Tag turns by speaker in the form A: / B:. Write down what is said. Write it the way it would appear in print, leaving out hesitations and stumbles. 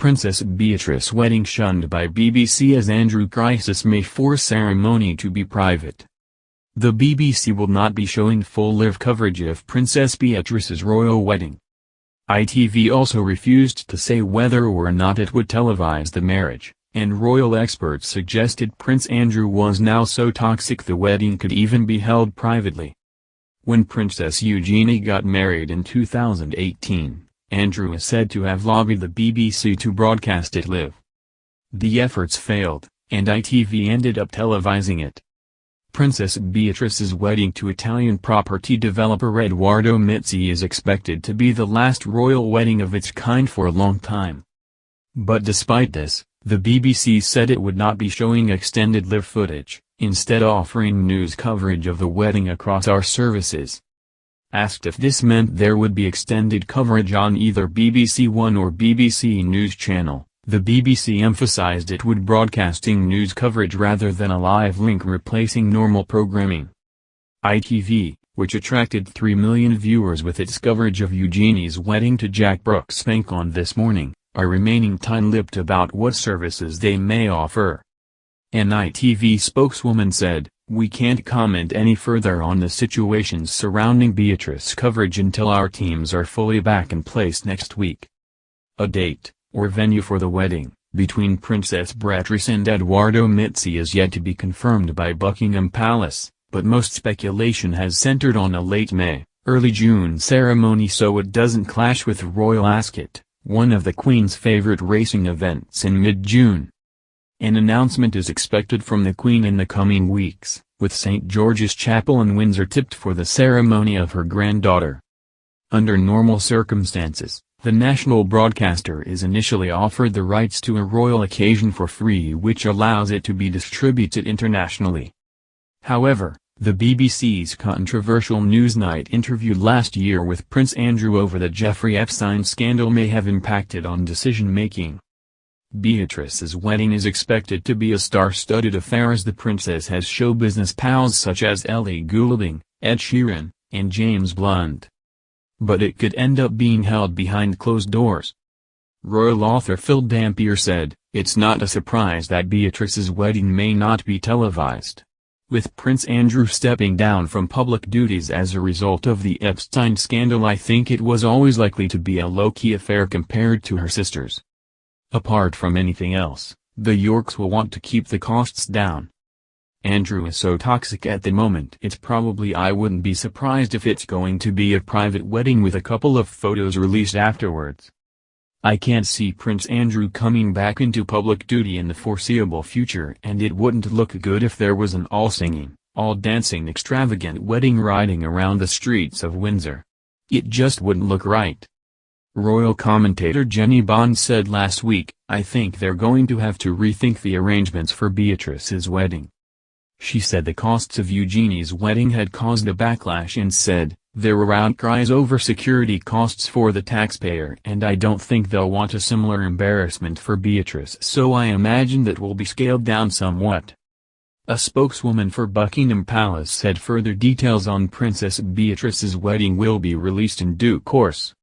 A: Princess Beatrice wedding shunned by BBC as Andrew crisis may force ceremony to be private. The BBC will not be showing full live coverage of Princess Beatrice's royal wedding. ITV also refused to say whether or not it would televise the marriage, and royal experts suggested Prince Andrew was now so toxic the wedding could even be held privately. When Princess Eugenie got married in 2018, Andrew is said to have lobbied the BBC to broadcast it live. The efforts failed, and ITV ended up televising it. Princess Beatrice's wedding to Italian property developer Edoardo Mizzi is expected to be the last royal wedding of its kind for a long time. But despite this, the BBC said it would not be showing extended live footage, instead offering news coverage of the wedding across our services. Asked if this meant there would be extended coverage on either BBC One or BBC News Channel, the BBC emphasized it would broadcasting news coverage rather than a live link replacing normal programming. ITV, which attracted 3 million viewers with its coverage of Eugenie's wedding to Jack Brooksbank on This Morning, are remaining tight-lipped about what services they may offer. An ITV spokeswoman said, "We can't comment any further on the situations surrounding Beatrice coverage until our teams are fully back in place next week." A date, or venue for the wedding, between Princess Beatrice and Edoardo Mizzi is yet to be confirmed by Buckingham Palace, but most speculation has centered on a late May, early June ceremony so it doesn't clash with Royal Ascot, one of the Queen's favorite racing events in mid-June. An announcement is expected from the Queen in the coming weeks, with St. George's Chapel in Windsor tipped for the ceremony of her granddaughter. Under normal circumstances, the national broadcaster is initially offered the rights to a royal occasion for free, which allows it to be distributed internationally. However, the BBC's controversial Newsnight interview last year with Prince Andrew over the Jeffrey Epstein scandal may have impacted on decision-making. Beatrice's wedding is expected to be a star-studded affair as the princess has show business pals such as Ellie Goulding, Ed Sheeran, and James Blunt. But it could end up being held behind closed doors. Royal author Phil Dampier said, "It's not a surprise that Beatrice's wedding may not be televised. With Prince Andrew stepping down from public duties as a result of the Epstein scandal, I think it was always likely to be a low-key affair compared to her sisters. Apart from anything else, the Yorks will want to keep the costs down. Andrew is so toxic at the moment I wouldn't be surprised if it's going to be a private wedding with a couple of photos released afterwards. I can't see Prince Andrew coming back into public duty in the foreseeable future, and it wouldn't look good if there was an all-singing, all-dancing extravagant wedding riding around the streets of Windsor. It just wouldn't look right." Royal commentator Jenny Bond said last week, "I think they're going to have to rethink the arrangements for Beatrice's wedding." She said the costs of Eugenie's wedding had caused a backlash and said, "There were outcries over security costs for the taxpayer, and I don't think they'll want a similar embarrassment for Beatrice, so I imagine that will be scaled down somewhat." A spokeswoman for Buckingham Palace said further details on Princess Beatrice's wedding will be released in due course.